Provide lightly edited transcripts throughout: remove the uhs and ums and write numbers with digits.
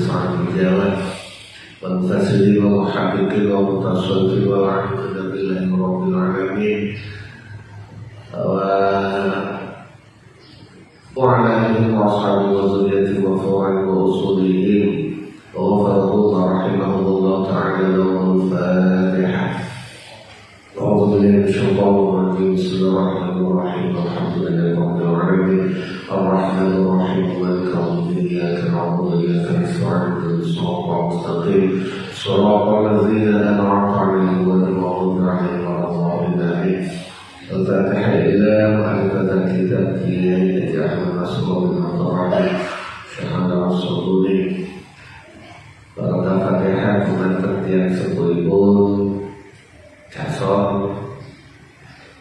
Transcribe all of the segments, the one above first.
صاحب الجواد والمفسرين والمحققين والمتصوفين والعارفين بالله رب العالمين وعلى آله وأصحابه وذريته وفوائد وأصولهم وغفره الله رحمه الله تعالى لهم الفاتحة. أعوذ بالله من الشيطان الرجيم. بسم الله الرحمن الرحيم. الحمد لله رب العالمين الرحمن الرحيم مالك يوم الدين إياك نعبد وإياك نستعين اهدنا الصراط المستقيم صراط الذين أنعمت عليهم غير المغضوب عليهم ولا الضالين. الفاتحة إلى مؤلفة الكتاب في هيئة أحمد مسعود بن عبد شهادة الصدور. Para Fatihah dengan yang sepuluh jason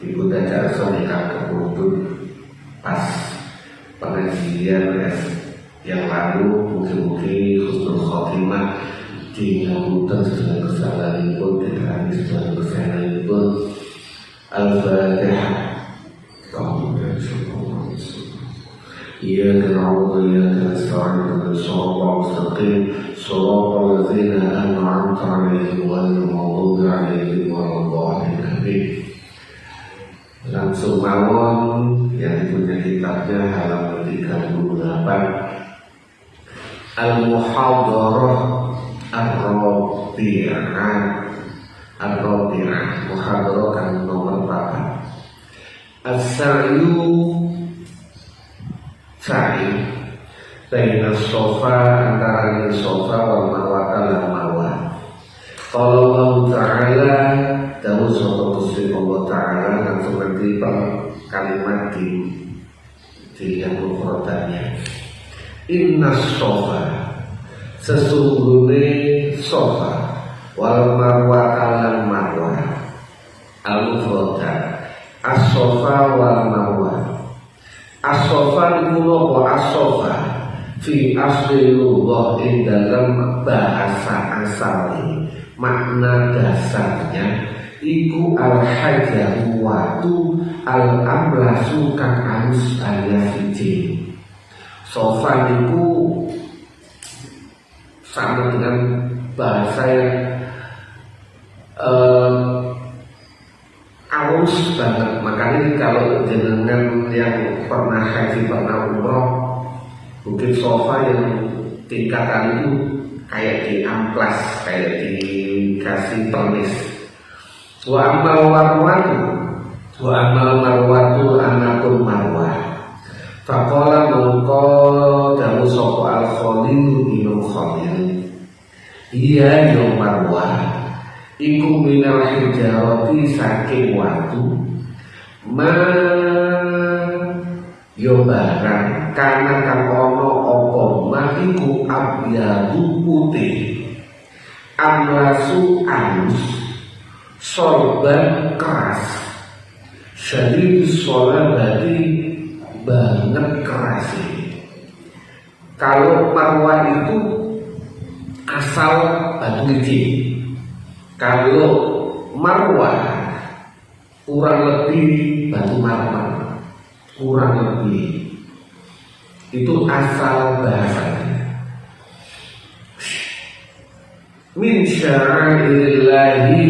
ibu dan jason yang kemudian pas pengajian yang lalu mungkin husnul khotimah dihamutan segala kesalahan pun tidak segala kesalahan pun. Al-Fatihah. إياك نعبد وإياك نستعين اهدنا الصراط المستقيم صراط الذين أنعمت عليهم غير المغضوب عليهم ولا الضالين. Langsung mawon yang punya kitabnya halaman 38. Al-Muhadarah Ar-Rabi'ah. Ar-Rabi'ah Muhadarah kan nomor 4. As-Sa'yu sa'i baina sofa antara sofa wal marwah lan marwah. Kalau Allah Ta'ala dawuh sapa Gusti Allah Ta'ala kan seperti kalimat di yang mufradanya. Inna sofa sesungguhnya sofa wal marwah lan marwah al-mufradat as-sofa wal marwah. As-sofa dikulo as-sofa fi asli lughah ing dalam bahasa asali makna dasarnya iku al-hajaru watu al-amlasu kang alus alias siji. Sofa niku sama dengan bahasa yang halus banget. Makanya kalau jenengan yang pernah haji, pernah umroh, mungkin sofa yang tingkatan itu kayak di amplas, kayak dikasih permis. Wa amal marwatu anakun marwah. Faqala mongko dawu sapa al-Khalil bin Khalil. Iya yo marwah iku minal hijarati saking watu ma yo barang kana kang ana apa ma iku abyadu putih amlasu alus sorban keras syadid solabati banget keras. Kalau marwah itu asal batu biji. Kalau marwah kurang lebih batu marmer, kurang lebih itu asal bahasanya. Min sya'irillahi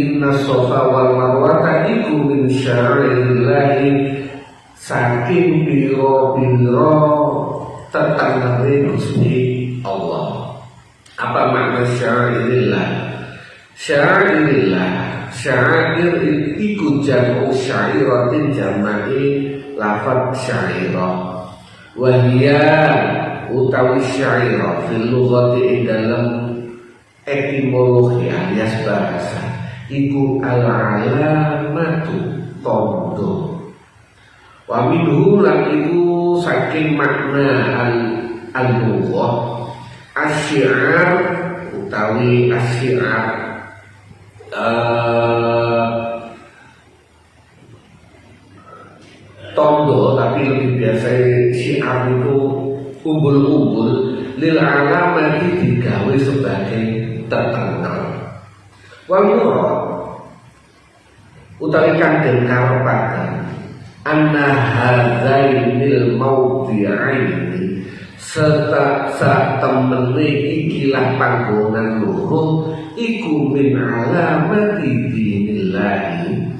inna sofa wal marwata iku min sya'irillahi saking biro-biro tetangane Gusti Allah. Apa makna sya'irillahi? Sya'ir iku jamu sya'iratin jama'i lafad sya'irah wa hiya utawi sya'irah fil lughati dalam etimologi alias bahasa iku al-alamatu tondo wa minhu lan iku saking makna al-lughah asyiar utawi asyiar tondo, tapi lebih biasa syiar itu umbul-umbul lil alamati digawe sebagai terkenal. Wal murad utawi kang den karepaken anna hadzainil mawdi'aini serta sak temene ikilah panggonan loro iku min alamati dinillahi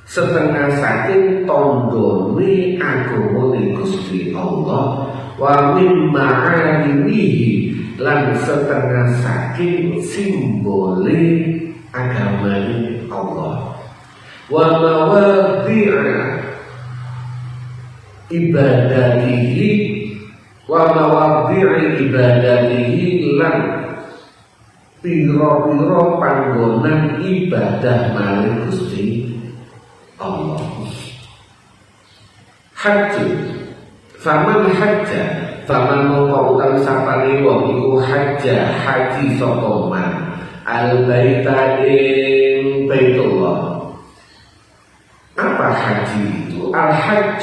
setengah saking tandane agamane Gusti Allah wa min ma'alimihi lan setengah saking simbole agamane Allah wa mawadhi'a ibadatihi wa mawadhi'i ibadatihi lan pira-pira panggonan ibadah marang Gusti Allah. Haji faman hajja faman mongko utawi sapane wong iku hajja haji sapa man al baita ing Baitullah. Apa haji itu? Al hajj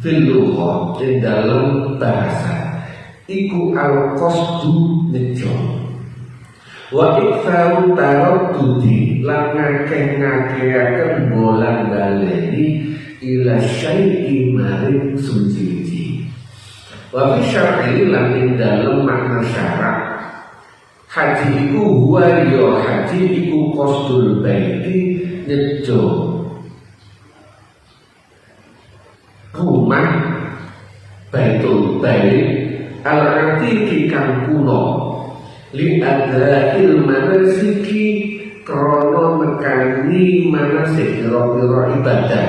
fil lughah ing dalam bahasa iku al qasdu nejo wa iktsaru taraddudi lan ngakeh-ngakehaken bolang baleni ila syai'i maring suci wa fi syar'i lan ing dalem makna syarak haji iku huwa ya haji iku qasdul baiti nejo rumah Baitul Bait al-atiqi kang kuno li adail manasiki krono mekani manasik pira-pira ibadah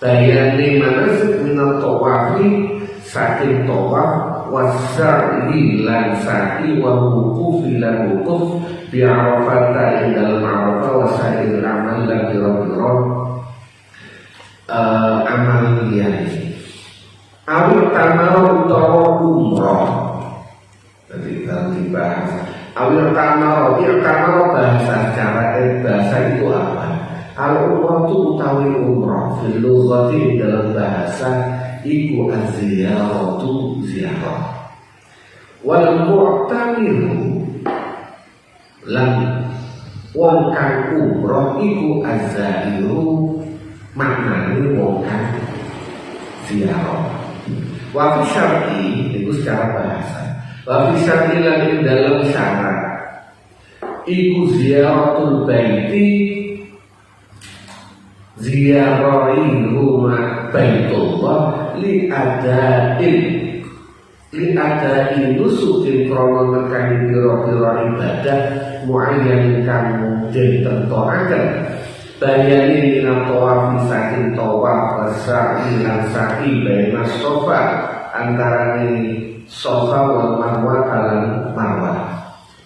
bayane manasik minat tawafi saking tawaf wassa'i lan sa'i wa wuqufi lan wuquf bi Arafah ing dalem Arafah wasa'il amal lan pira-pira amal liyane awil tamar utawa umrah. Jadi kalau dibahas awil tamar bahasa cara bahasa itu apa? Al-umrah itu utawi umrah fil lughati dalam bahasa iku az-ziyaratu ziyarah wal mu'tamiru lan wong kang umrah iku az-zairu maknane wong kang ziarah. Wa fi syar'i itu secara bahasa. Wa fi syar'i lan dalam syarat iku ziyaratul baiti ziarahi rumah Baitullah li adai nusukin krono nekani pira-pira ibadah muayyan kang den tentokaken bayani minat tawaf saking tawaf sa'i lan sa'i baina sofa antarane sofa wal marwah lan marwah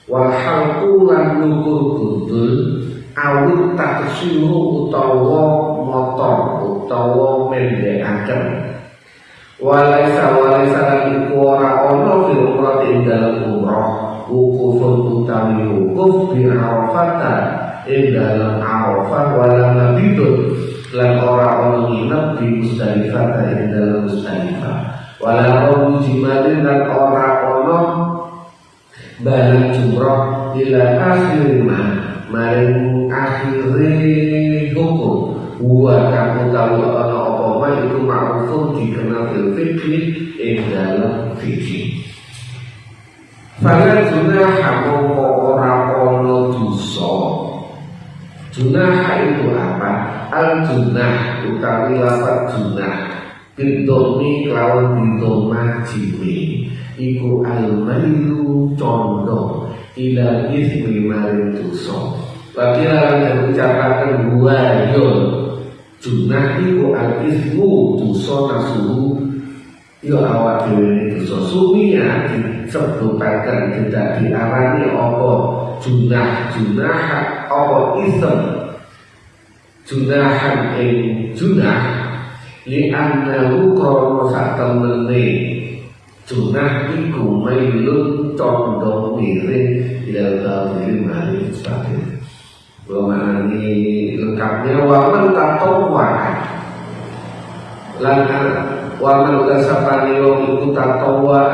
wal halqu lan nukur kudul awit taksiru utawa motor utawa mendekaken walaisa lan iku ora ana fil umrah ing dalem umrah wukufun utawi wukuf bi Arafah ing dalam Arafah wala mabidun lan ora ana nginep di Musdalifah ing dalam Musdalifah wala rawu jimalin lan ora ana balan jumrah ila akhir maring akhire hukum wa kang utawi ana apa wae iku ma'rufun dikenal fil fikri ing dalam fikih fala junaha mongko ora ana dosa. Junah itu apa? Al-junah utawi lafaz junah bidomi kelawan bidoma jimi iku al-mailu condong ila ismi maring dosa bagi yang ucapakan buayun junah iku al-ismu dosa nasuhu yo awak dhewe dosa sumia disebutaken tidak diarani apa junah apa ism junahan ing junah li annahu krono satemene junah iku mailun condong miring ilal batil maring batil bahwa ini lengkapnya waman tatawwa lan waman utasapani wong iku tatawwa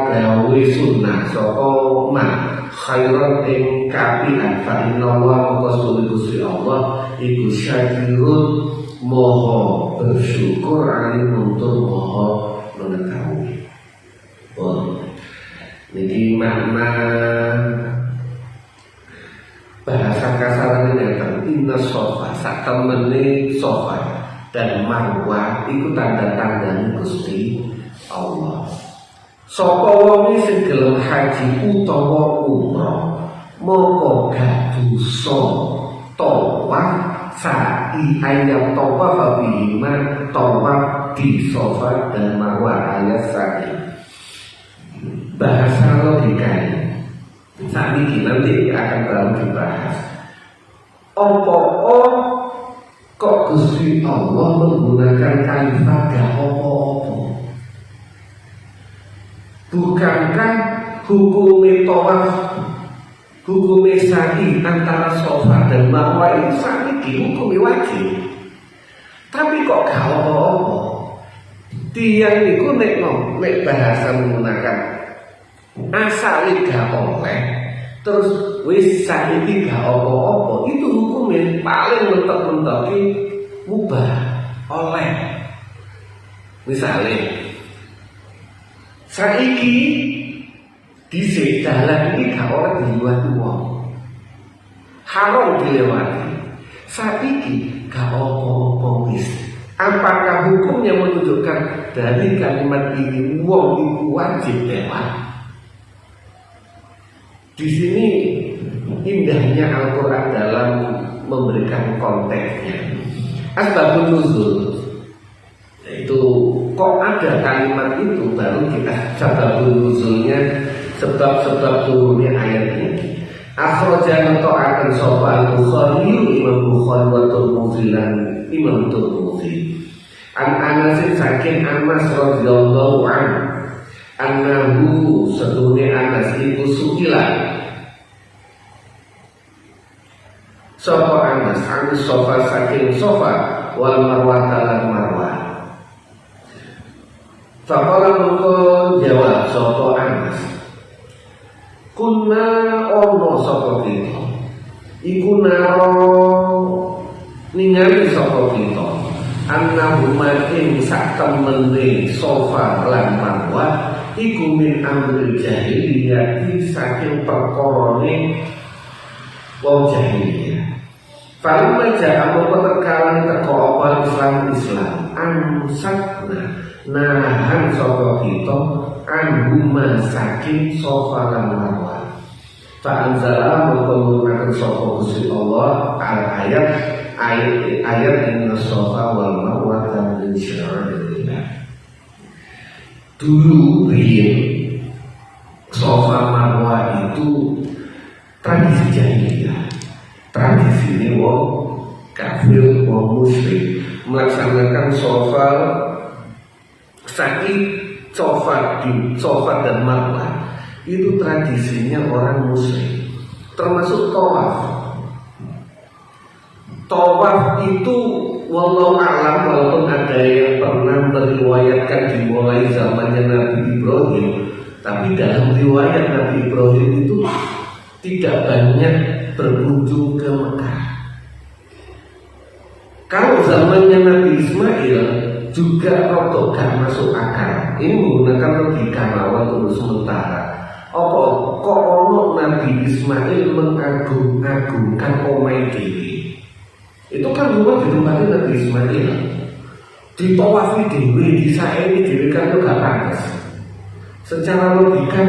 gawe sunnah saka man khairan ing kapian fa inna wa maqsudul Gusti Allah iku syakirun moho bersyukur alimun tur moho mengetahui Jadi makna bahasa kasar ini inna sofa sak temene sofa dan marwah itu tanda-tanda Gusti Allah. Sapa wong sing gelem haji utawa umrah moko gak dosa tawaf sa'i ayat tawaf bima tawaf di sofa dan marwah ayat sa'i. Bahasa logikanya saat ini nanti akan baru dibahas. Opo kok Gusti Allah menggunakan kalimat gak opo-opo? Bukankah hukum tawaf, hukum sa'i antara sofa dan marwah itu saat ini hukum wajib? Tapi kok gak opo-opo? Tiang itu nek bahasa menggunakan asal gak oleh terus wis saiki gak apa-apa, itu hukumnya paling mentok-mentok mubah oleh. Misalnya saiki dhisik dalan iki gak oleh diliwati wong, haram dilewati. Saiki gak apa-apa wis. Apakah hukumnya menunjukkan dari kalimat ini wong itu wajib lewat? Di sini indahnya Al-Quran dalam memberikan konteksnya. Asbabun nuzul, yaitu kok ada kalimat itu baru kita sababun nuzulnya, sebab-sebab turunnya ayat ini. Akhrajan ta'akan sapa al-Bukhari Imam Bukhari wa Tirmidzi lan Imam Tirmidzi. An Anas saking Anas radhiyallahu anhu annahu sedune Anas iku sukilan sapa Anas an sofa saking sofa wal marwah lan marwah. Faqala mengko jawab sapa Anas, kunna ono sapa kita iku naro ningali sapa kita annahu matin sak temene sofa lan marwah iku min amril jahiliyah saking perkorone wong jahiliyah. Kalau meja amoko terkalan teko apa Islam ansakna nahan sapa kita anhuma saking sofa lan marwah. Fa anzala menggunakan sapa Gusti Allah al ayat inna sofa wal marwah min sya'airillah. Dulu sofa marwah itu tradisi jahiliyah, tradisi ini wong kafir, wong musyrik melaksanakan sofa sa'i, sofa dan marwah itu tradisinya orang musyrik, termasuk tawaf. Tawaf itu wallahu a'lam, walaupun ada yang pernah meriwayatkan dimulai zamannya Nabi Ibrahim, tapi dalam riwayat Nabi Ibrahim itu tidak banyak berkunjung ke Mekah. Kalau zamannya Nabi Ismail juga rotok gak masuk akal. Ini menggunakan logika lawan untuk sementara. Apa kok ono Nabi Ismail mengagung-agungkan omai diri? Itu kan rumah di tempatnya Nabi Ismail, ditawafi dewi, disaini dewi kan itu gak pantas. Secara logika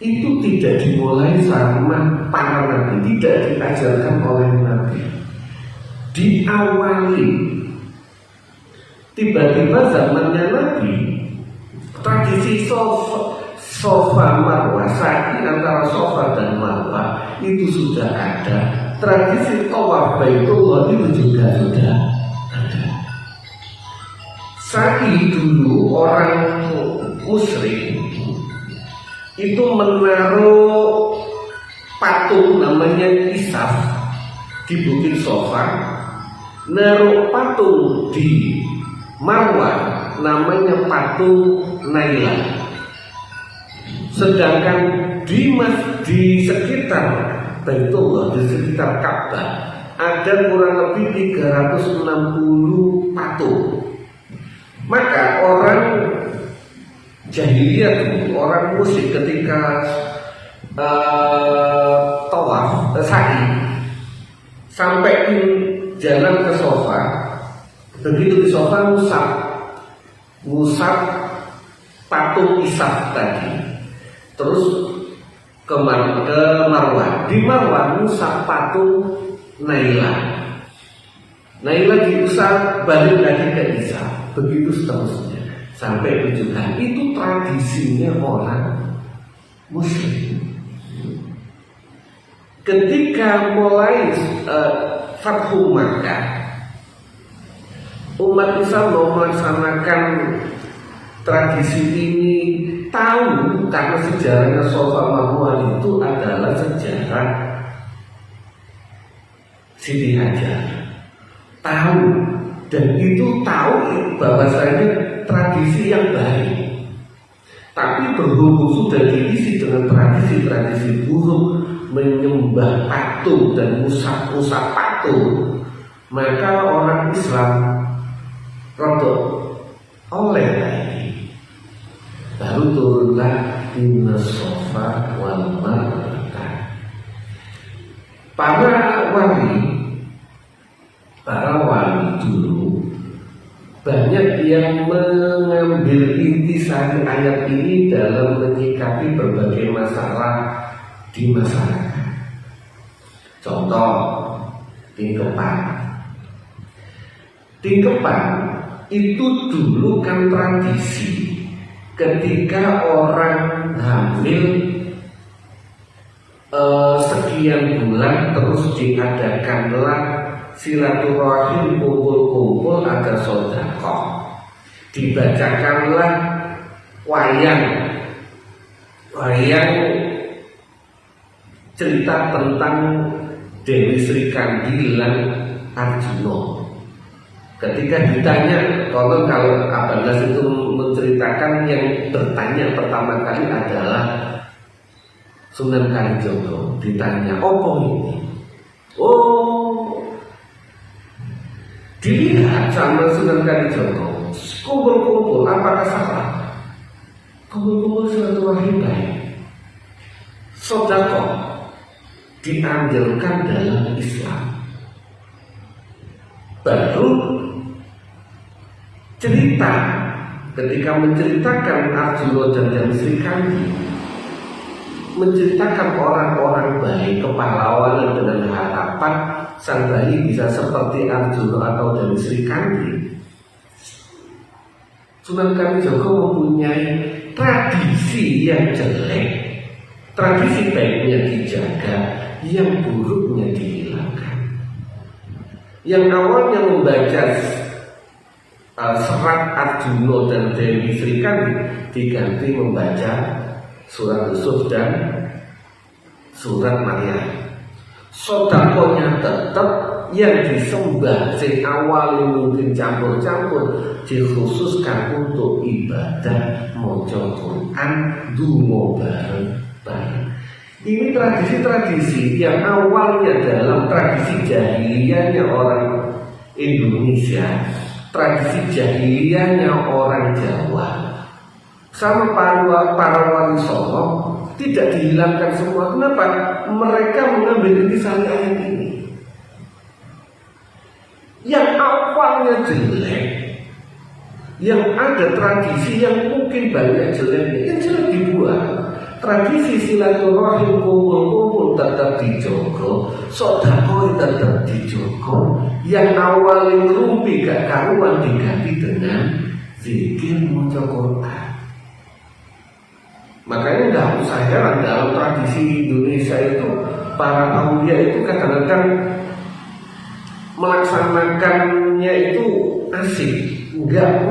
itu tidak dimulai sama para nabi, tidak diajarkan oleh nabi. Diawali tiba-tiba zamannya Nabi, tradisi sofa marwah, sa'i antara sofa dan marwah itu sudah ada. Tradisi tawaf Baitullah itu juga sudah ada. Sa'i dulu orang musyrik itu menaruh patung namanya Isaf di Bukit Sofa, naruh patung di Marwah namanya patung Naila. Sedangkan di sekitar Baitullah, di sekitar Ka'bah ada kurang lebih 360 patung. Maka orang jahiliyah dulu orang musyrik ketika tawaf sa'i sampai jalan ke sofa, begitu di sofa ngusap patung Isaf tadi, terus ke Marwah, di Marwah ngusap patung Naila diusap balik lagi ke Isaf, begitu seterusnya sampai 7 kali. Itu tradisinya orang musyrik. Ketika mulai Fathu Makkah, umat Islam mau melaksanakan tradisi ini, tahu karena sejarahnya Safa Marwah itu adalah sejarah Siti Hajar, tahu, dan itu tahu bahwasanya tradisi yang baik. Tapi berhubung sudah diisi dengan tradisi-tradisi buruk, menyembah patung dan usap-usap patung, maka orang Islam rodok oleh lagi. Baru turunlah Inna Safa wal Marwah. Para wali dulu banyak yang mengambil intisari ayat ini dalam menyikapi berbagai masalah di masyarakat. Contoh, tingkepan itu dulu kan tradisi. Ketika orang hamil sekian bulan, terus diadakanlah silaturahim, kumpul-kumpul, ada sedekah, dibacakanlah wayang cerita tentang Dewi Sri Kandi lan Arjuna. Ketika ditanya, kalau Abang Nas itu menceritakan, yang bertanya pertama kali adalah Sunan Kalijogo. Ditanya, apa ini? Oh, dilihat sama Sunan Kalijogo, kumpul-kumpul, apakah salah? Kumpul-kumpul silaturahim baik. Sedekah dianjurkan dalam Islam. Baru cerita, ketika menceritakan Arjuna dan Dewi Sri Kandi, menceritakan orang-orang baik, kepahlawanan dengan harapan sang bayi bisa seperti Arjuna atau Dewi Sri Kandi. Sunan Kalijogo mempunyai tradisi yang jelek. Tradisi baiknya dijaga, yang buruknya dihilangkan. Yang awalnya membaca serat Arjuna dan Dewi Sri Kandi diganti membaca surat Yusuf dan surat Maryam. Sedekahnya tetap, yang disembah sing awal mungkin campur-campur, dikhususkan untuk ibadah maca Quran, donga bareng. Ini tradisi-tradisi yang awalnya dalam tradisi jahiliyahnya orang Indonesia, tradisi jahiliyahnya orang Jawa, sama para wali songo tidak dihilangkan semua. Kenapa? Mereka mengambil intisari ayat ini yang awalnya jelek, yang ada tradisi yang mungkin banyak jeleknya, yang jelek dibuang. Tradisi silaturahim, kumpul-kumpul tetap dijogo, sedekah tetap dijogo. Yang awalnya rumpi gak karuan diganti dengan zikir maca Quran. Makanya nggak usah heran dalam tradisi Indonesia itu para aulia itu kadang-kadang melaksanakannya itu asik, nggak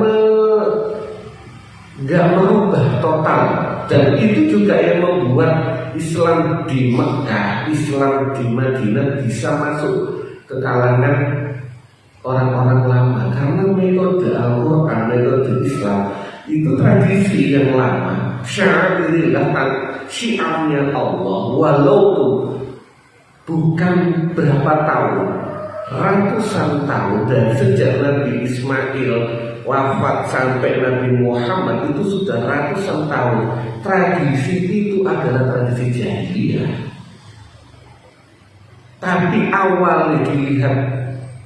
merubah total. Dan itu juga yang membuat Islam di Mekah, Islam di Madinah bisa masuk ke kalangan orang-orang lama, karena metode Al-Quran, metode Islam itu tradisi yang lama. Sya'irillah, syiarnya Allah, walau bukan berapa tahun, ratusan tahun, dari sejak Nabi Ismail wafat sampai Nabi Muhammad itu sudah ratusan tahun. Tradisi itu adalah tradisi jahiliyah. Tapi awalnya dilihat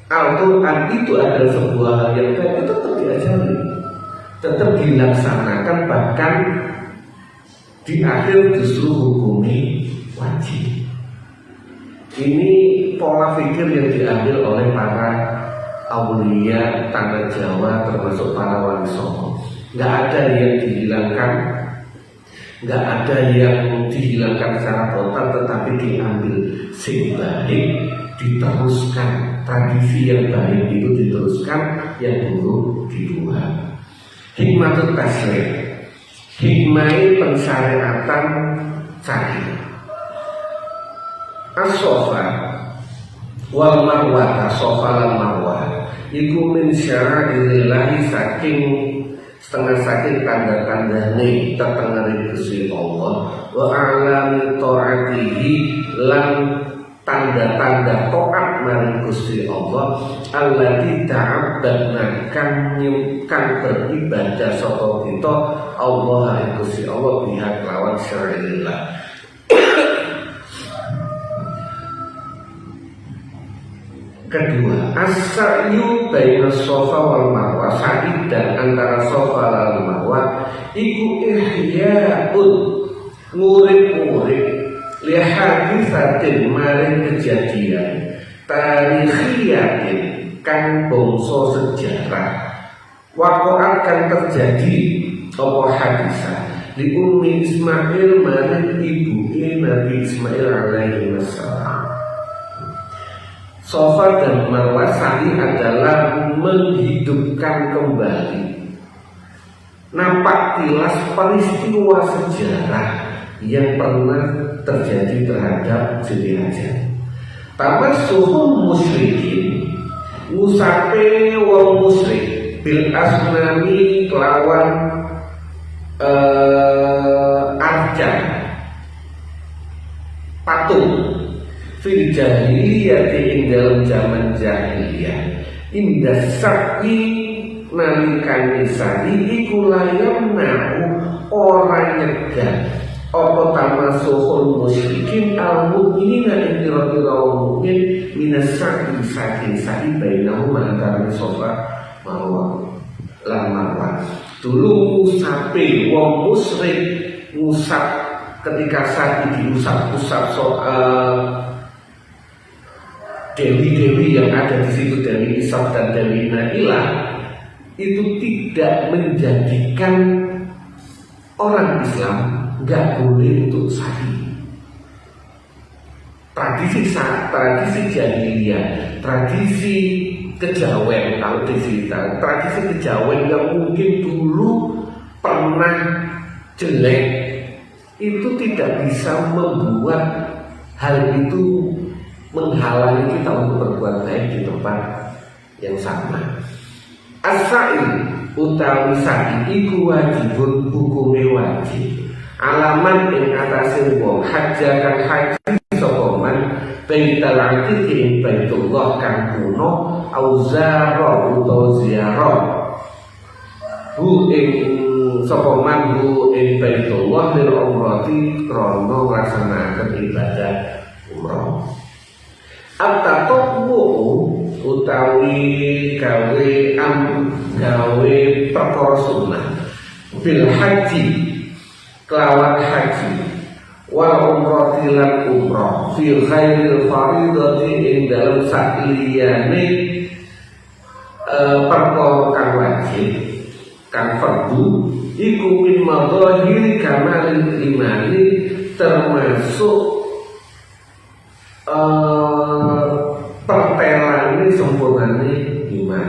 Al-Quran itu adalah sebuah hal yang baik, itu tetap diajari, tetap dilaksanakan, bahkan di akhir justru hukumi wajib. Ini pola pikir yang diambil oleh para aulia tanah Jawa, termasuk para wali songo. Nggak ada yang dihilangkan, nggak ada yang dihilangkan secara total, tetapi diambil sing baik, diteruskan. Tradisi yang baik itu diteruskan, yang buruk dibuang. Hikmatul tasrif, hikmah pensyariatan syariat. As-sofa wal marwah, sofa lan marwah iku min syara'illahi, saking setengah saking tanda-tandane tetengere Gusti Allah, wa a'lami ta'atihi lan tanda-tanda taat marang Gusti Allah, allati ta'abbadna kan beribadah sapa kita Allah Gusti Allah biha lawan syari'illah. Kedua, as-sa'yu baina sofa wal marwah, sa'i dan antara sofa wal marwah iku ihya'un, ngurip-ngurip lihadisatin maring kejadian tarikhiyatin kan bangsa sejarah, waqa'at kan terjadi apa hadisah li ummi Ismail maring ibuke Nabi Ismail alaihi wassalam. Sofa dan marwah sa'i adalah menghidupkan kembali, nampak tilas peristiwa sejarah yang pernah terjadi terhadap Siti Hajar. Tamassuhum musyrikin, ngusape wong musyrik bil asnami kelawan arca patung fil jahiliyah, ing dalam zaman jahiliyah, indah sa'i nalikane sa'i iku layam na'u orang nyegah apa tamasuhul musyrikin al-mu'minina ing pira-pira mukmin minas sa'i saking sa'i bainahum antara sofa marwah lan marwah. Dulu ngusape wong musyrik ngusap ketika sa'i diusap-usap soal dewi-dewi yang ada di situ, Dewi Isaf dan Dewi Nailah, itu tidak menjadikan orang Islam nggak boleh untuk sa'i. Tradisi jahiliyah, tradisi kejawen, kalau dicerita tradisi kejawen yang mungkin dulu pernah jelek, itu tidak bisa membuat hal itu menghalangi kita untuk berbuat baik di tempat yang sama. As-sa'i utawi sa'i iku wajibun, hukume wajib, alaman ing atase wong hajakan haji sapa man baitul atiq ing Baitullah kang kuno, au zara utawa ziarah hu ing sapa man hu ing Baitullah lil umrati krana nglaksanakaken ibadah umrah. At-tatawwu utawi gawe perkara sunnah bil haji kelawan haji wal umrati lan umrah fi ghairil faridati ing dalam sakliyane perkara kang wajib kang fardu iku min madhahiri kamalil imani, termasuk pertelane sempurnane iman.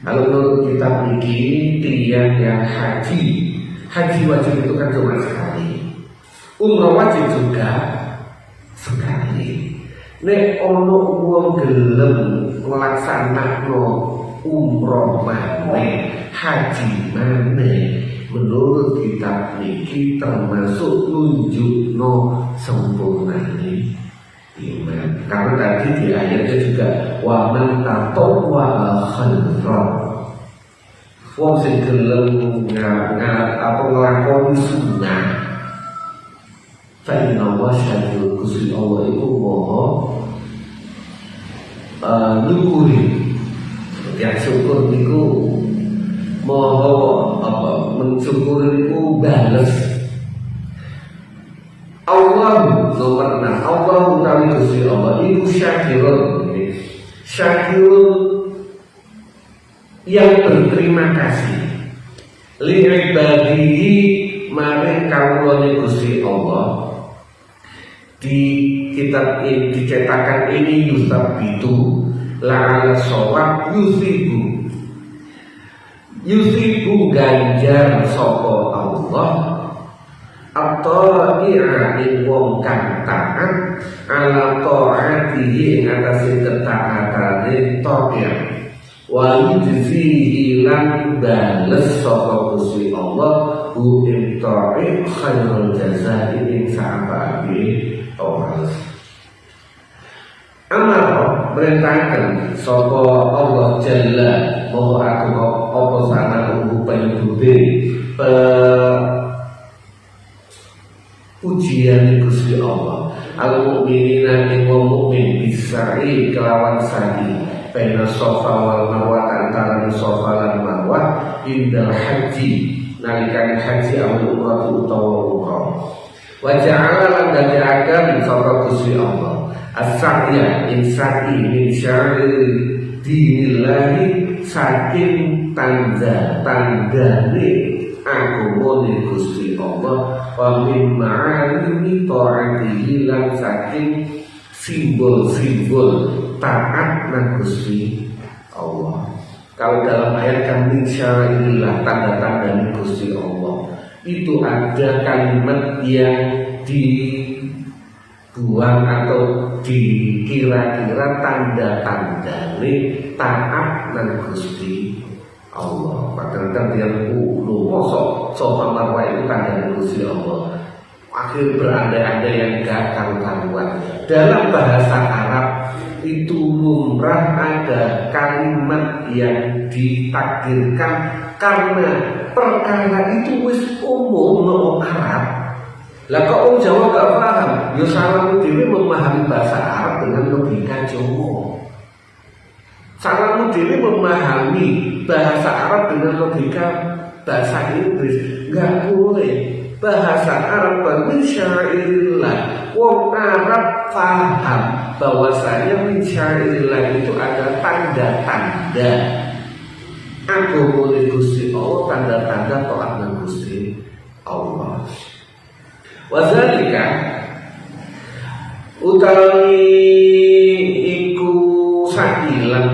Kalau menurut kitab ini, tiang yang haji wajib itu kan cuma sekali, umrah wajib juga sekali. Nek ono wong gelem nglaksanakno umrah maneh, haji maneh, menurut kitab niki termasuk nunjukno sempurnane iman. Karena tadi di ayatnya juga wa man tatawwa khairan, wong sing gelem nglakoni sunah fa inna wa syadul Gusti Allah iku maha nyukuri. Ya syukur niku maha mensyukur niku bales. Allah nomor 6, Allah utawi Gusti Allah iku syakirun. Syakirun yang berterima kasih li ibadihi maring kawulane Gusti Allah. Di kitab ini dicetakan ini yusabitu la'ala shawab yusibu ganjar sapa Allah atau ing wong kang taat ala ta'atihi ing atase ketaatane ta'at wa yujzihi lan bales sapa Gusti Allah hu ing ta'at khairul jazaa ing saabane Allah. Amar perintahkan sapa Allah Jalla maha aku apa sana penyebute pujian Gusti Allah al-mu'minina ing wong mukmin bisai kelawan sa'i baina Safa wal Marwa antara Safa lan Marwa indal haji nalikan haji awal umrah utawa umrah. Wa ja'ala lan dadiaken sapa Gusti Allah as-sa'ya insai min sya'ri dinillahi saking tandane agungane Gusti Allah wa min ma'alimi ta'atihi lan saking simbol-simbol taat nang Gusti Allah. Kalau dalam ayat kan min sya'rillah tanda-tanda Gusti Allah itu ada kalimat yang dibuang atau dikira-kira tanda-tandane taat nang Gusti Allah. Padahal dia mosok Safa Marwa itu tanda Gusti Allah. Akhir berandai-andai yang gak karuan. Dalam bahasa Arab itu lumrah ada kalimat yang ditakdirkan karena perkara itu wis umum no Arab. Lah kok orang Jawa gak paham? Ya salamu dhewe memahami bahasa Arab dengan logika Jawa. Salamu dhewe memahami bahasa Arab dengan logika bahasa Inggris. Gak boleh. Bahasa Arab min syairillah. Wong Arab paham bahwasanya min syairillah itu ada tanda-tanda agama Gusti Allah, tanda-tanda taat nang Gusti Allah. Wazalika utawi iku sakilan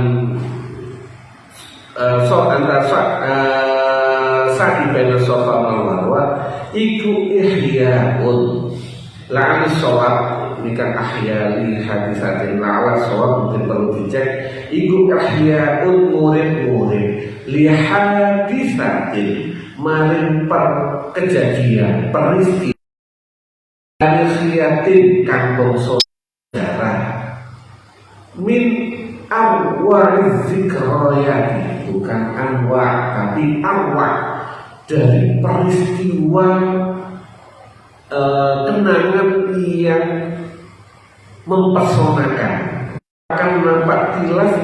sa'i baina Safa wal Marwa iku ihyaun la'al shawab nikan ahyali hadisatin la'al shawab mungkin perlu dicek iku ihyaun murid-murid li hadisatin maring per kejadian peristiwa Al-Khiyatin kangkong sejarah min awal zikroyati bukan anwa tapi awal dari peristiwa kenangan yang mempersonakan akan nampak jelas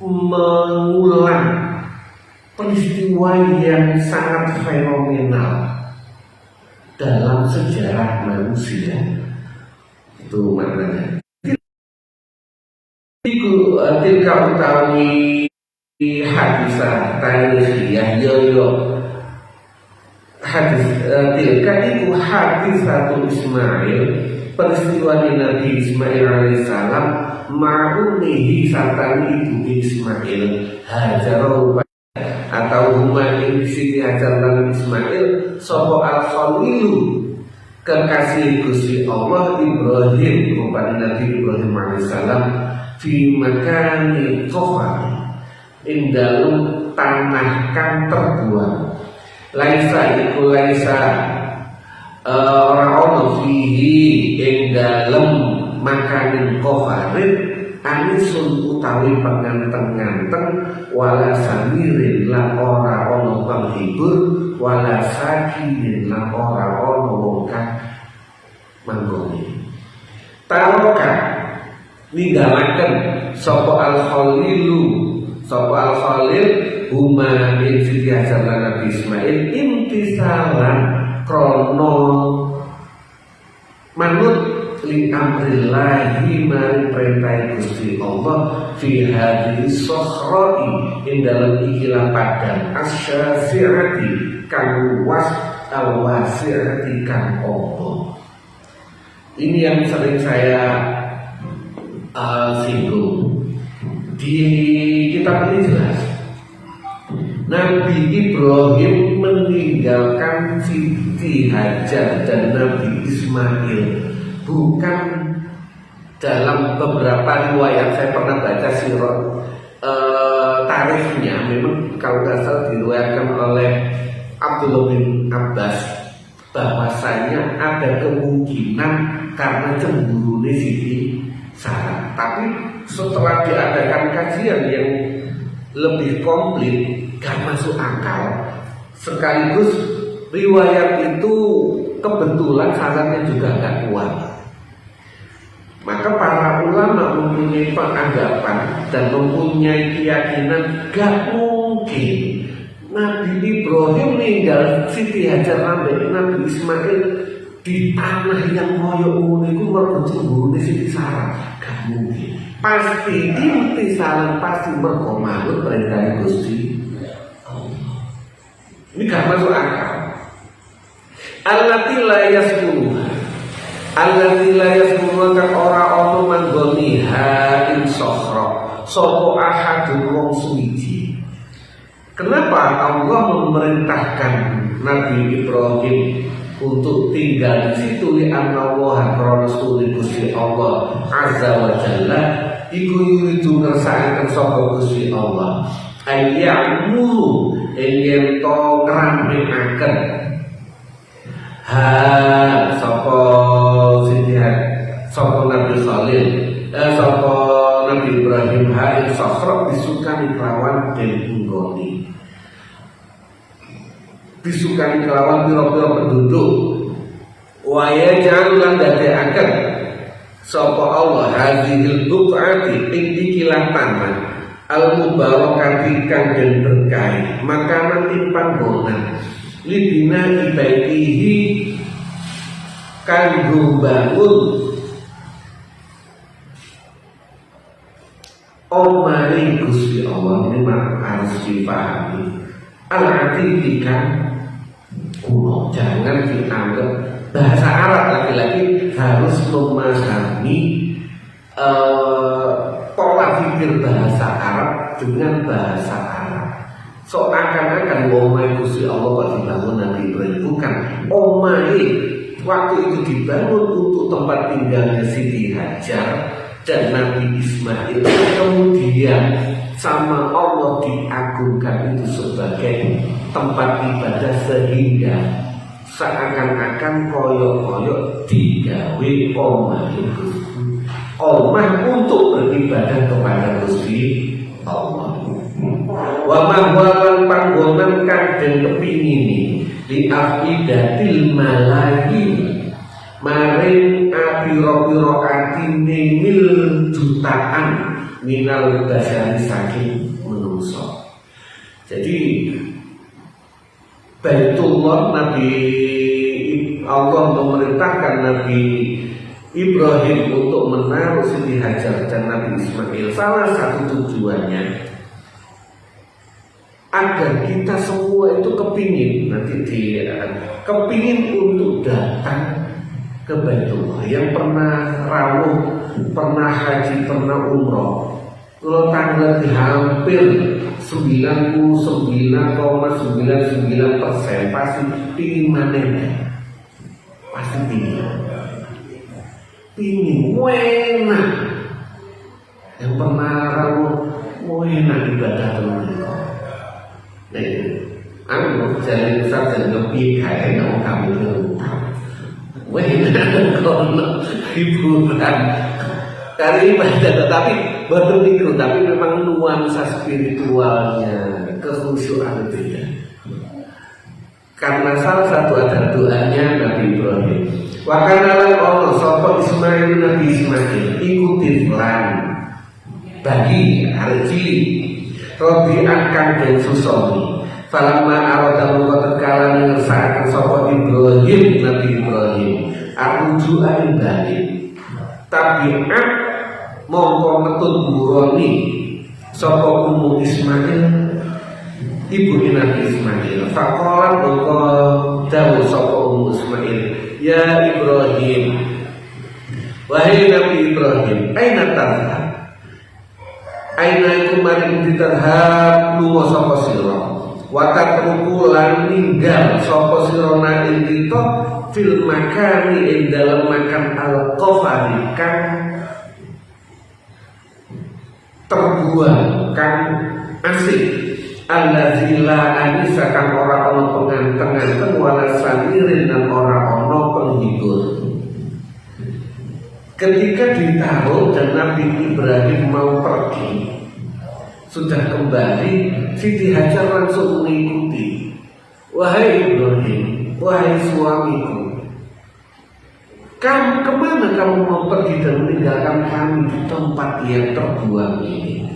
mengulang peristiwa yang sangat fenomenal dalam sejarah manusia. Itu maknanya. Iku tilka utawi hadisah tarikiyah yo hadis tilka iku hadisatul Ismail peristiwa Nabi Ismail alaihissalam ma'unihi satani ibu Ismail Hajar atau huma ing sini Hajar lan Ismail sopo al-Khalilu kekasih Gusti Allah Ibrahim kepada Nabi Ibrahim alaihissalam fi makani Safa ing dalem tanah kang terbuang laisa iku laisa ora ono fihi ing dalem makanin kofarin anisun utawi penganteng-nganteng, wala samirin lan ora ana penghibur, wala sakinin lan ora ana wong kang manggoni. Taroka ninggalaken sapa al-Khalilu, sapa al-Khalil huma min Siti Hajar lan Nabi Ismail imtisalan krono manut li amrillahi mari perintah Gusti Allah fi hadhihi sokhrai ing dalam ikilah padan asyafi'ati kang luas al-wasi'ati kang Allah. Ini yang sering saya singgung. Di kitab ini jelas Nabi Ibrahim meninggalkan Siti Hajar dan Nabi Ismail bukan dalam beberapa riwayat. Saya pernah baca sirah tarikhnya, memang kalau nggak salah diriwayatkan oleh Abdullah bin Abbas bahwasanya ada kemungkinan karena cemburu Siti Sarah. Tapi setelah diadakan kajian yang lebih komplit, gak masuk akal. Sekaligus riwayat itu kebetulan sanadnya juga gak kuat. Maka para ulama mempunyai penganggapan dan mempunyai keyakinan gak mungkin Nabi Ibrahim meninggal Siti Hajar Nabi Ismail di tanah yang koyo ngono iku mergo cemburu Siti Sarah. Gak mungkin. Pasti intisalan, pasti mergo manut perintah Gusti Allah. Ini gak masuk akal. Allati la yaskunuha, allati la yaskunuha kan ora ono manggoniha ing sokhra sapa ahadun wong suwiji. Kenapa Allah memerintahkan Nabi Ibrahim untuk tinggal di situ? Li anna Allah karena suli Gusti Allah azza wa jalla iku yuridu ngersakaken sapa Gusti Allah ayyamuru yen to ngramekaken sapa Nabi Khalil sapa Nabi Ibrahim ing sakhra disukani kelawan den nggoni, disukani kelawan pira-pira penduduk. Waya jalan dadekaken sapa Allah hadhil buqati ing ikilah tanah al mubarakati kang den berkahi makanan ing panggonan lidina ibaitihi kanggo bangun omane Gusti Allah. Ini harus dipahami. Al-atikan kuno, jangan dianggap bahasa Arab. Lagi-lagi harus memahami pola pikir bahasa Arab dengan bahasa Arab. Seakan-akan omai Gusti Allah kok dibangun Nabi Ibrahim. Bukan. Omai waktu itu dibangun untuk tempat tinggalnya Siti Hajar dan Nabi Ismail. Kemudian sama Allah diagungkan itu sebagai tempat ibadah sehingga seakan-akan koyok-koyok digawe omah untuk beribadah kepada Gusti Allah. Wa mahwalan panggonan kang den kepingini di afidatil malahi maring apiro-piro atine mil jutaan minal basari saking menungso. Jadi Baitullah, Nabi Allah memerintahkan Nabi Ibrahim untuk menaruh Siti Hajar dan Nabi Ismail. Salah satu tujuannya agar kita semua itu kepingin untuk datang ke Baitullah. Yang pernah rawuh, pernah haji, pernah umroh, kalau tanggal di hampir 99,99% pasti pingin manen, pasti pingin enak. Yang pernah rawuh enak ibadah teman. Aku jalan besar dan lebih kaya nama kami terutama. Wah, kono hiburan dari ibadah, tetapi betul itu, tapi memang nuansa spiritualnya, kekhusyuan beda. Karena salah satu ada doanya Nabi Ibrahim. Wa kana lan ono sapa Ismail Nabi Ismail ikuti lan bagi arti Robi akan dan susoni. Falamma arada mengatakan ngersakaken sapa Ibrahim Nabi Ibrahim arju ing bali. Tabiat mongko metut buroni sapa ummu Ismail ibu Nabi Ismail. Faqalan mongko dawuh sapa ummu Ismail, ya Ibrahim, wahai Nabi Ibrahim, aina tadhhab? Aina iku maring ditadhhab lunga sapa sira? Wa tatruku lan ninggal sapa sira nang kita fil makani ing dalem makan al-qafari kang terbuang kang asik. Allazi la anisa kang ora ana penganten wala samirin dan ora ana penghibur. Ketika ditaruh dan Nabi Ibrahim mau pergi, sudah kembali, Siti Hajar langsung mengikuti. Wahai Ibrahim, wahai suamiku, kamu kemana kamu mau pergi dan meninggalkan kami di tempat yang terbuang ini?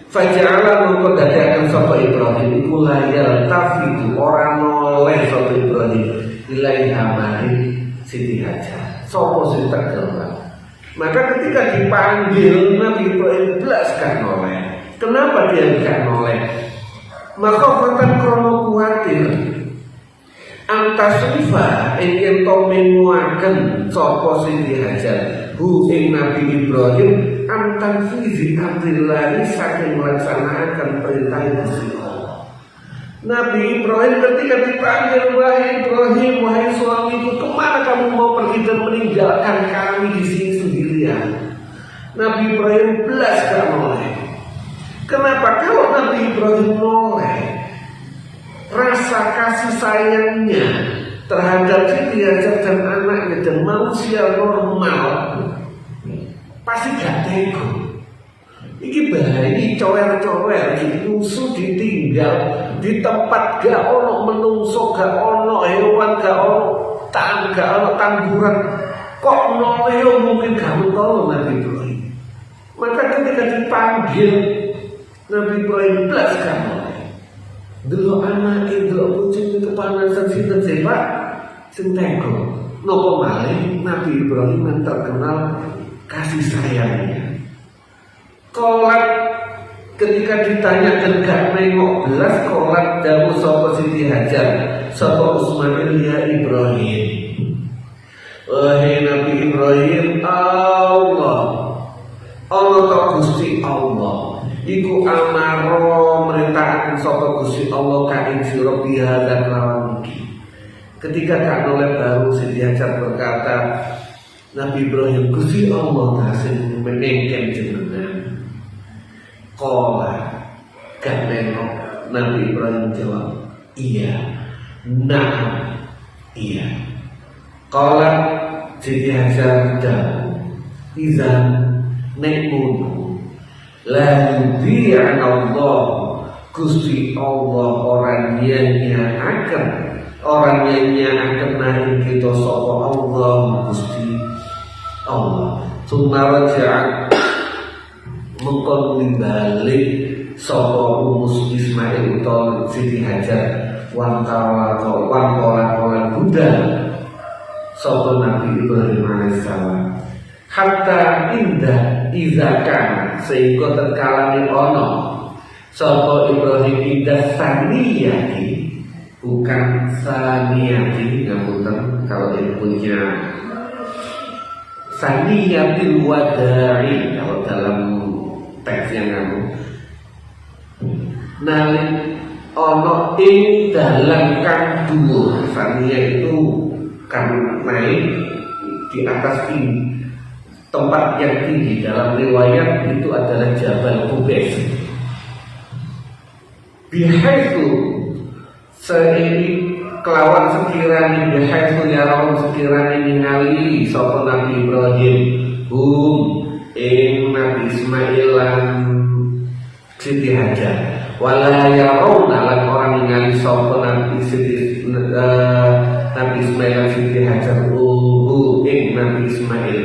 Faja'ala mongko dadakan sapa Ibrahim iku layal tafidu ora noleh sapa Ibrahim ilaiha mari Siti Hajar sapa sing tergerak. Maka ketika dipanggil Nabi Ibrahim belas gak noleh. Kenapa dia gak noleh? Maka kata krono kuatir antasrifa ingin to menguaken sapa Siti Hajar hu ing Nabi Ibrahim antan fizi amrillahi saking melaksanakan perintah Gusti Allah. Nabi Ibrahim ketika dipanggil, wahai Ibrahim, wahai suamiku, kemana kamu mau pergi dan meninggalkan kami di sini sendirian? Nabi Ibrahim belas gak noleh. Kenapa? Kalau Nabi Ibrahim noleh, rasa kasih sayangnya terhadap Siti Hajar dan anaknya dan manusia normal pasti gak tega. Iki bahaya, cower-cower, musuh ditinggal di tempat gak ono menungso, gak ono hewan, gak ono tamburan. Kok noleh mungkin kamu tahu Nabi Ibrahim. Maka ketika dipanggil Nabi Ibrahim belas gak noleh. Delok anake, delok pucuk kepanasan sinten Pak sing tega. Napa malih Nabi Ibrahim yang terkenal kasih sayangnya. Kolat ketika ditanya gak nengok belas, kolat dawuh sapa Siti Hajar sapa Ismail ya Ibrahim, wahai Nabi Ibrahim, Allah ta Gusti Allah iku amaro merintahkan sapa Gusti Allah ka ing sira biha dan lawan iki. Ketika gak noleh baru Siti Hajar berkata, Nabi Ibrahim, Gusti Allah kasih menengken jenengan. Kola gak nengok. Nabi Ibrahim jawab, iya, nah, iya. Kola Siti Hajar jawab, izan nekmun la yudhi'an Allah Gusti Allah orang yang naik kita sapa Allah Gusti Allah. Sumaraja mengkon balik sapa umus Ismail utawa Siti Hajar wan Buddha sapa Nabi Ibrahim alaihissalam hatta indah izakan sehingga terkalani ono sapa Ibrahim indah saniyati bukan saniyati ngapunten kalau ini punya saniyatil wada'i kalau dalam teks yang kamu nalik ono ing dalam kang dhuwur. Saniyah itu kan naik di atas ini tempat yang tinggi. Dalam riwayat itu adalah Jabal Qubais. Bihaitu seini kelawan sekiranya bihaitu yarawun sekiranya ningali sapa Nabi Ibrahim ing Nabi Ismail lan Siti Hajar. Wala yarawna lan orang ningali sapa Nabi Ismail lan Siti Hajar ing Nabi Ismail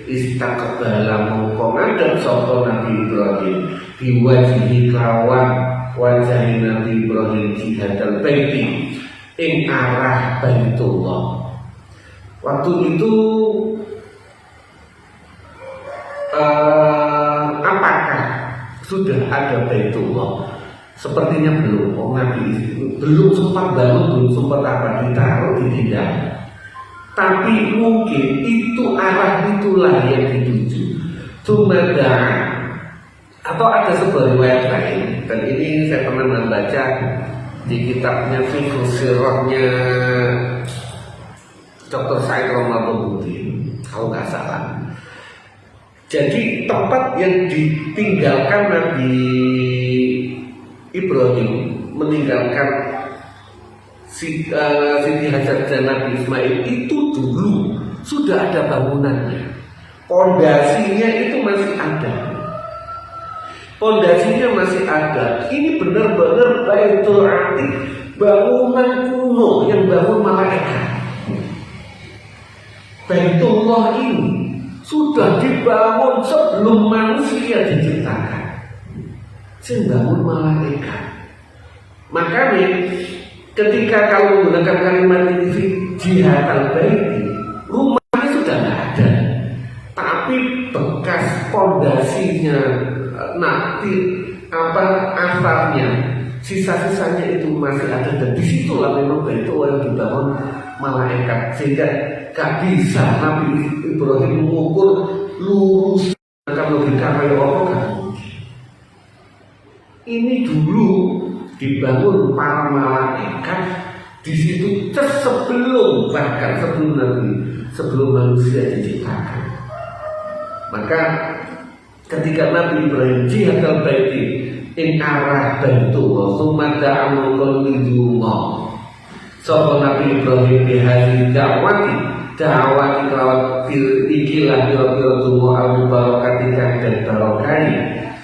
istaqbala mongko ngadep sapa Nabi Ibrahim biwajihi lawan wajah Nabi Ibrahim jihadal baiti ing arah Baitullah. Waktu itu apakah sudah ada Baitullah? Sepertinya belum. Nabi belum sempat bangun, belum sempat apa ditaruh, ditindak. Tapi mungkin itu arah itulah yang dituju. Tumada atau ada sebuah riwayat lain, dan ini saya pernah membaca di kitabnya Fiqh Sirahnya Dr. Said Romadhon kalau nggak salah. Jadi tempat yang ditinggalkan Nabi Ibrahim meninggalkan Siti Hajar dan Nabi Ismail itu dulu sudah ada bangunannya. Pondasinya itu masih ada. Pondasinya masih ada. Ini benar-benar Baitul Atiq, bangunan kuno yang bangun malaikat. Baitullah ini sudah dibangun sebelum manusia diciptakan. Membangun malaikat. Makanya ketika kalau menggunakan kalimat ini jihad al-baiti, rumahnya sudah tidak ada, tapi bekas pondasinya nanti asarnya, sisa-sisanya itu masih ada, dan disitulah memang Baitullah yang dibangun malaikat, sehingga gak bisa Nabi Ibrahim mengukur lurus kalau logika kayak apa kan. Ini dulu dibangun para malaikat di situ sebelum, bahkan sebelum Nabi, sebelum manusia diciptakan. Maka ketika Nabi Ibrahim jihad al-baiti ing arah Baitullah summa da'amul qalbidullah, sapa Nabi Ibrahim bihari dakwati kelawan ikilah biro-biro dungo al-mubarakati dan barokai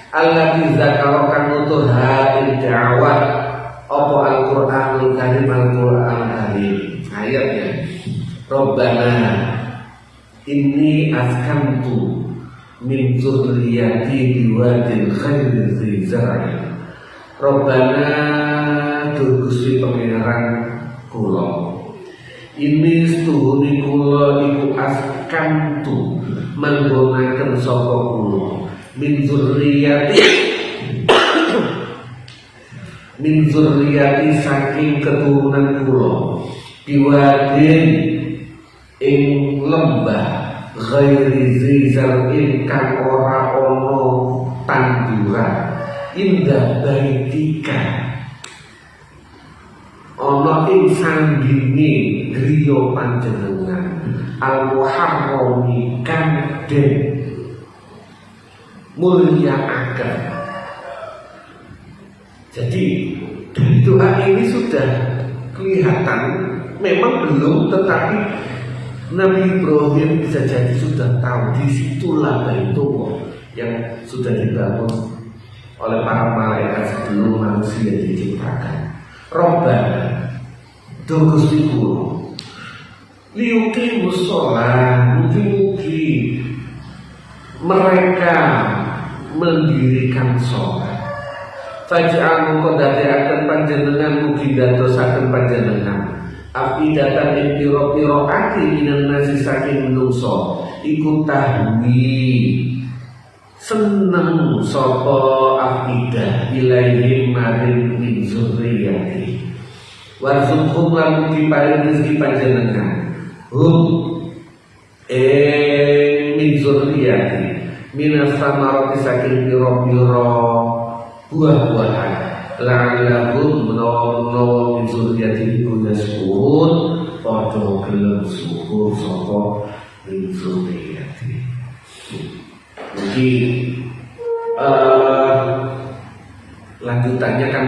allati zakarokan nutur ha'il da'wat apa Al-Quranul Karim, Al-Quran Karim ayatnya Rabbana inni askantu min zurriyati biwadin khairi dzi zar'i. Rabbana tur Gusti Pangeran kula ini setuhuni kula iku askantu manggonaken sapa kula min zurriyati min zurriyati saking keturunan kula biwadin ing lembah ghairi zizar'in kang ora ono tanduran indah baitika ono ing sandinge griya panjenengan al-muharrami kang den mulia akan. Jadi dari doa ini sudah kelihatan, memang belum, tetapi Nabi Ibrahim bisa jadi sudah tahu disitulah Baitullah yang sudah dibangun oleh para malaikat sebelum manusia diciptakan. Rabbana Gusti kula liuqimus shalah, mugi-mugi mereka mendirikan sholat. Faj'al mongko dadiaken panjenengan mugi dadosaken panjenengan afidatan ing pira-pira ati minan nasi saking menungso iku tahwi seneng sapa afidah ilaihim maring min zurriyati warzuqhum lan mugi paring rezeki panjenengan min zurriyati minas samarati saking pira-pira buah-buahan la'allahum menawa min zurriyati iku yaskurun padha gelem syukur sapa min zurriyati. Jadi lanjutannya kan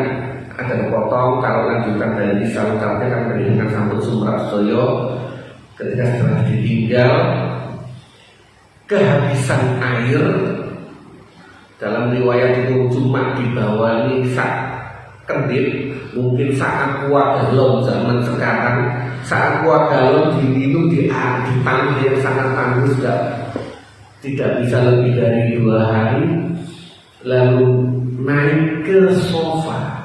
ada potong. Kalau lanjutan dari salutarnya kan dengan sambut sumrat soyo ketika setelah ditinggal kehabisan air. Dalam riwayat itu cuma dibawahi sak kendit, mungkin sak aqua galon zaman sekarang. Sak aqua galon diminum di tanah yang sangat tangguh sudah tidak bisa lebih dari 2 hari. Lalu naik ke sofa.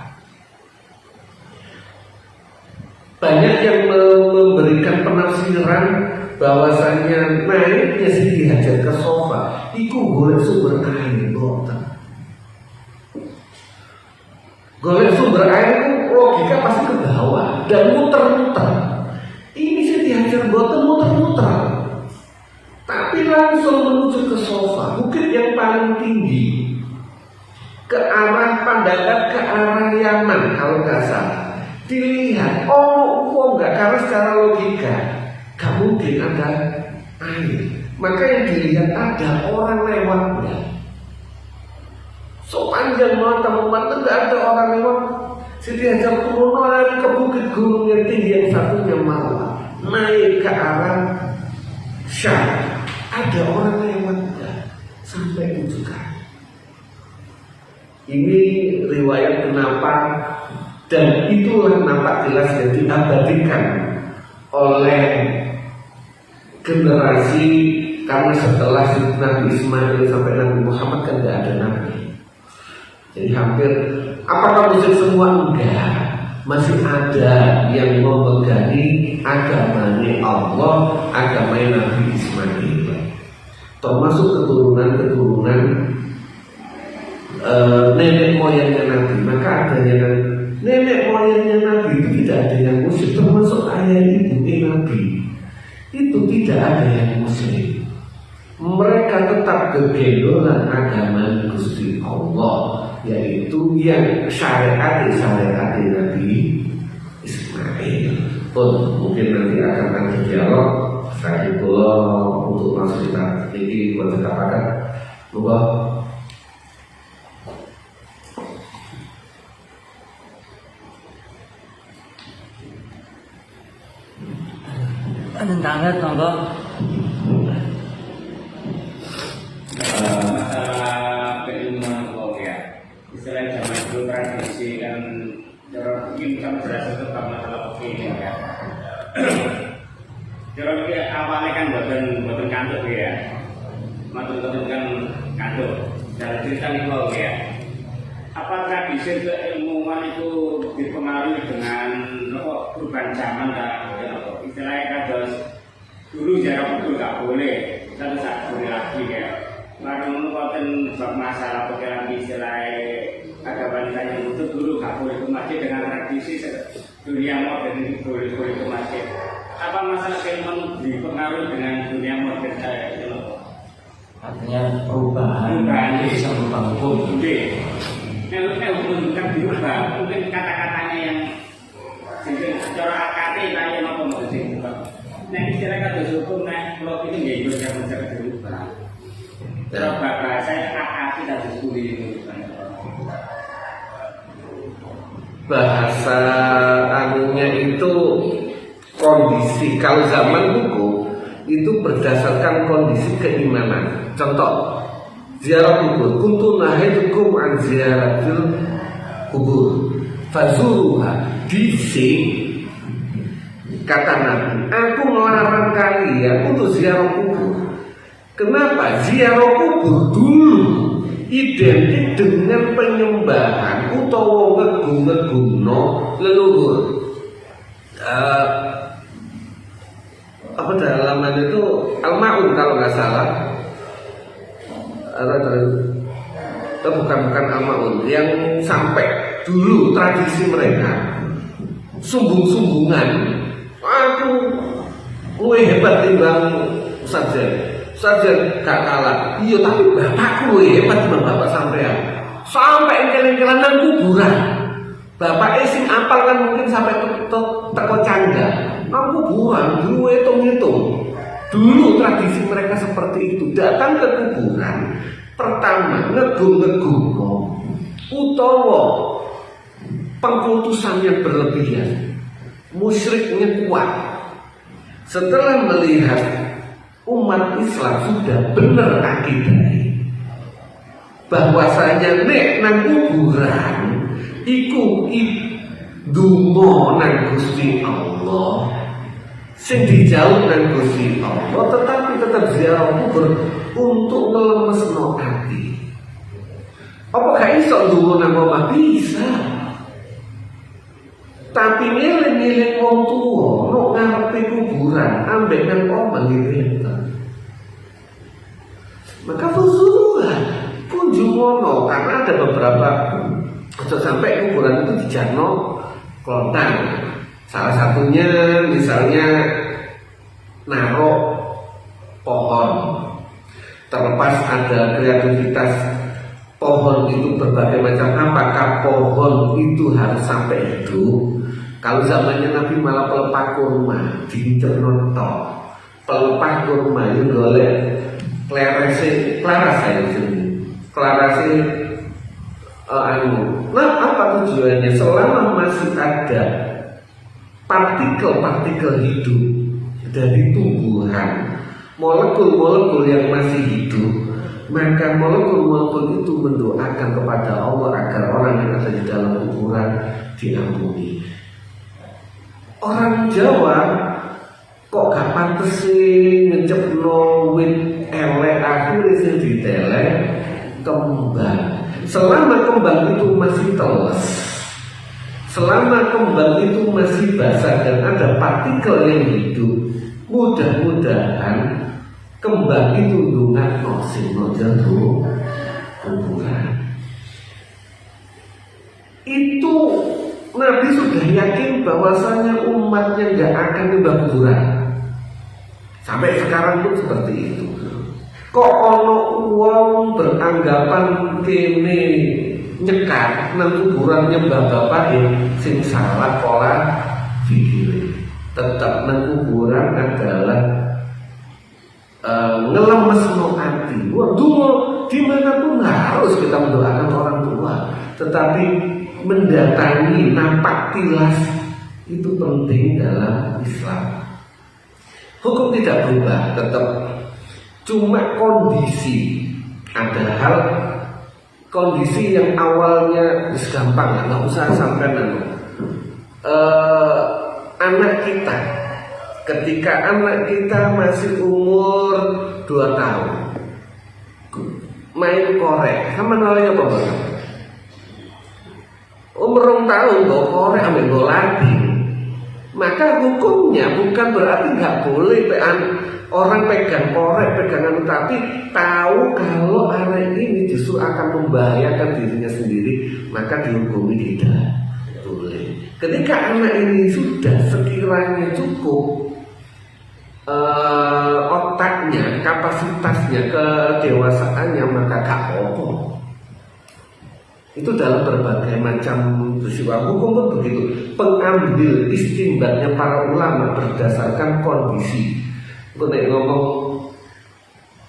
Banyak yang memberikan penafsiran bahwasanya naiknya Siti Hajar ke sofa iku golek sumber air boten. Golek sumber air itu logika pasti ke bawah dan muter-muter. Ini Siti Hajar boten muter-muter, tapi langsung menuju ke sofa, bukit yang paling tinggi, ke arah pandangan ke arah Yaman kalau nggak salah. Dilihat, kok nggak, karena secara logika gak mungkin ada air. Maka yang dilihat ada orang lewatnya. Sepanjang malam teman-teman itu gak ada orang lewat. Siti Hajar turun lari ke bukit gunung yang tinggi yang satunya malam, naik ke arah Syam. Ada orang lewatnya sampai 7 kali. Ini riwayat kenapa, dan itulah nampak jelas yang diabadikan oleh generasi, karena setelah Nabi Ismail sampai Nabi Muhammad kan tidak ada Nabi. Jadi hampir, apakah muslim semua? Enggak, masih ada yang memegangi agamanya Allah, agamanya Nabi Ismail, termasuk keturunan nenek moyangnya Nabi. Maka adanya nenek moyangnya Nabi itu tidak ada yang muslim, termasuk ayah ibunya Nabi itu tidak ada yang muslim. Mereka tetap kegendolan agama Gusti Allah, yaitu yang syariat Nabi Ismail. Mungkin nanti akan ada dialog. Saya untuk masuk kita ini buat kita pakai bahwa tangga tangga masalah keilmuan Allah ya, istilah zaman dulu tradisi kan mungkin kami sudah sebut masalah begini ya. Jadi awalnya kan buatan kantuk ya, matun kan kantuk. Dalam cerita ini ya, apa tradisi keilmuan itu dipengaruhi dengan perubahan zaman dan istilahnya kados dulu jarak betul nggak boleh, kita tak boleh lagi ya. Lalu menurutkan bab masalah pikiran istilah agama yang itu dulu nggak boleh ke masjid dengan tradisi dunia modern ini boleh ke masjid. Apa masalah keilmuan dipengaruhi dengan dunia modern saya itu? artinya perubahan bisa berubah hukum. Hukum kan dirubah, mungkin kata-katanya yang secara akade kayak apa maksudnya? Nah istilah kata hukum, nah kalau itu nggak bisa mencari dirubah. Terus bahasa akade dan diskusi itu. Bahasa anunya itu kondisi. Kalau zaman hukum itu berdasarkan kondisi keimanan. Contoh, ziarah kubur. Kuntu nahaitukum an ziaratil kubur fazuruha. Disi kata Nabi, aku melarang kalian untuk ziarah kubur. Kenapa? Ziarah kubur dulu identik dengan penyembahan utawa ngegum-ngegumno leluhur. Apa dalaman itu Al-Ma'un kalau nggak salah. Bukan Al-Ma'un, yang sampai dulu tradisi mereka sumbung-sumbungan. Aku luwih hebat timbang Saja gak kalah. Iya, tapi bapakku hebat timbang bapak sampean. Sampai engkel-engkelan nang kuburan. Bapak sing apal kan mungkin sampai teko canda. Nang kuburan dulu hitung-hitung. Dulu tradisi mereka seperti itu. Datang ke kuburan, pertama ngegum-ngegum utawa pengkultusan yang berlebihan, musyriknya kuat. Setelah melihat umat Islam sudah bener akidahnya bahwasanya nek nang kuburan iku donga nang Gusti Allah, sing dijauh nang Gusti Allah, tetapi tetap ziarah kubur untuk ngelemesno hati. Apa gak iso donga nang omah? Bisa. Tapi ngiling-ngiling wong tuwa no ngarepe kuburan ambek nang omah gitu. Maka fusuhan kunjungono, karena ada beberapa sampai kuburan itu dijarno klontang. Salah satunya misalnya naruh pohon, terlepas ada kreativitas pohon itu berbagai macam. Apakah pohon itu harus sampai hidup? Kalau zamannya Nabi malah pelepah kurma dicerno tok, pelepah kurma itu golek klarase nah apa tujuannya? Selama masih ada partikel-partikel hidup dari tumbuhan, molekul-molekul yang masih hidup, maka molekul-molekul itu mendoakan kepada Allah agar orang yang ada di dalam kuburan diampuni. Orang Jawa kok gak pantes sih ngecepno wit elek, akhirnya sing ditelek kembang. Selama kembang itu masih teles, selama kembang itu masih basah dan ada partikel yang hidup, mudah-mudahan kembang itu ndongakno sing jero kuburan. Itu Nabi sudah yakin bahwasanya umatnya nggak akan nyembah kuburan. Sampai sekarang pun seperti itu. Kok ono wong beranggapan kene nyekat nang kuburan nyembah bapak sing salah pola pikir. Tetap nang kuburan adalah ngelemesno hati. Waduh, dimanapun harus kita mendoakan orang tua, tetapi mendatangi nampak tilas itu penting dalam Islam. Hukum tidak berubah, tetap cuma kondisi. Ada hal kondisi yang awalnya gampang, nggak usah sampai anak kita. Ketika anak kita masih umur 2 tahun, main korek, sama nolnya apa bang? Umur 2 tahun bawa korek ambil golati, maka hukumnya bukan berarti nggak boleh orang pegang korek, pegangan, tapi tahu kalau anak ini justru akan membahayakan dirinya sendiri, maka dihukumi tidak boleh. Ketika anak ini sudah sekiranya cukup otaknya, kapasitasnya, kedewasaannya, maka gak apa-apa. Itu dalam berbagai macam peristiwa hukum pun begitu. Pengambil istimbatnya para ulama berdasarkan kondisi. Untuk ngomong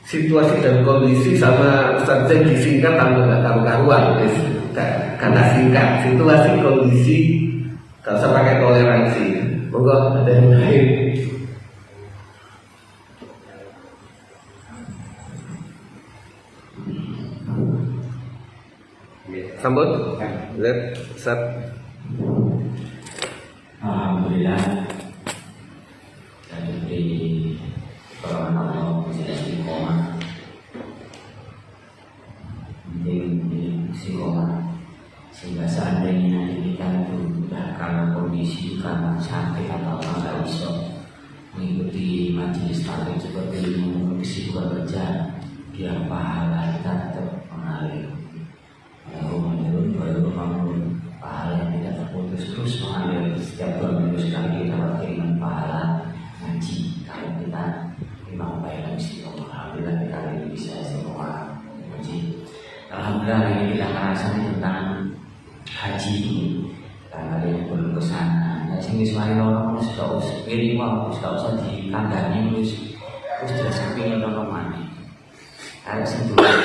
situasi dan kondisi sama Ustaz Zain disingkat tambah gak karu-karuan. Karena singkat situasi kondisi, gak usah pakai toleransi. Monggo ada yang lain. Sambut, lihat, Ustaz. Alhamdulillah, saya diberi pertolongan Allah bisa istiqomah, menjadi istiqomah, sehingga seandainya nanti kita itu sudah karena kondisi, karena sakit atau apa nggak bisa mengikuti majelis taklim seperti ini, kesibukan kerja, biar pahala kita tetap mengalir. Baru bangun pahala yang tidak terputus terus mengalir. Setiap 2 minggu sekali kita kiriman pahala ngaji. Kalau kita memang baik dan istiqomah, alhamdulillah kita ini bisa istiqomah ngaji. Alhamdulillah ini kita akan rasanya tentang haji ini. Karena ada yang belum kesana. Nah, sini semari orang sudah usah pilih mau, sudah usah dikandani terus jelas kepingin orang mana. Ada sentuhan.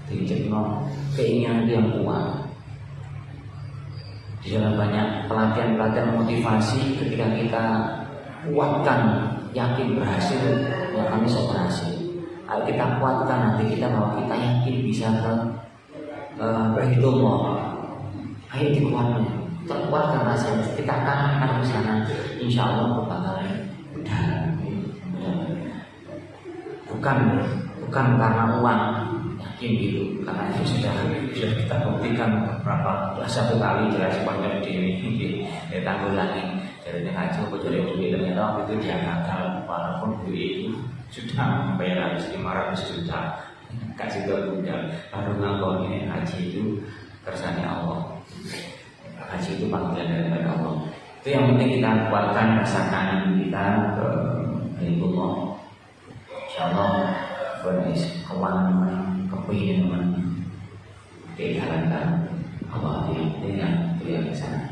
Dijemno keinginan yang kuat. Di dalam banyak pelatihan motivasi ketika kita kuatkan, yakin berhasil, ya kami bisa berhasil. Ayo kita kuatkan hati kita bahwa kita yakin bisa ke Baitullah. Ayo dikuatkan, terkuatkan rasa kita akan ke sana. Insya Allah bakalan mudah. Bukan karena uang, yakin gitu, karena itu sudah kita buktikan beberapa satu kali jelas sepanjang di Tanggulangi dari haji atau dari duit ternyata waktu itu dia gagal walaupun duit itu sudah membayar habis 500 juta kasih ke bunda lalu ngakoni haji itu kersane Allah, haji itu panggilan daripada Allah. Itu yang penting kita kuatkan rasa kangen kita ke Baitullah. Insyaallah benis kawan kepingin dijalankan Allah dengan yang sana.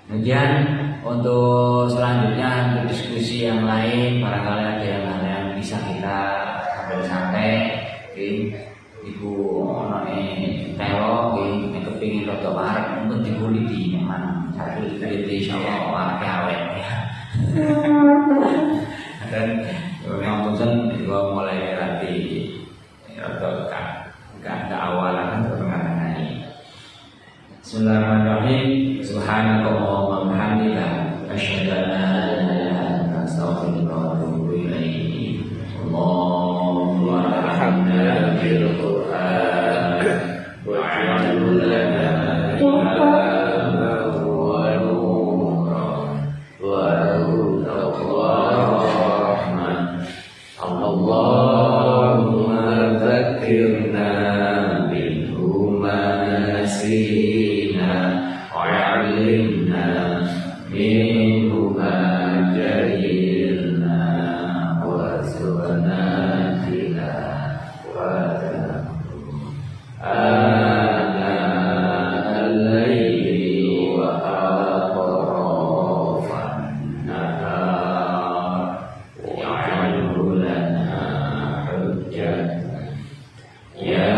Kemudian untuk selanjutnya untuk diskusi yang lain barangkali ada yang hal yang bisa kita sambil santai ibu ono telo ing kepingin rada arep untuk dikuliti nyaman satu dikuliti insyaallah awet ya. Dan yang bosan juga mulai berarti rada gak awalan pertengahan ini. Bismillahirrahmanirrahim. Subhanakallahumma wa bihamdika asyhadu an la ilaha illa anta astaghfiruka wa atubu ilaik. Allahumma arhamna bil Qur'an wa'alhu lana imaman wa nuran wa hudan wa rahman. Allahumma dzakirna minhu ma nasina وعلمنا منه ما جهلنا وارزقنا تلاوته آناء الليل وأطراف النهار واجعله لنا حجة يا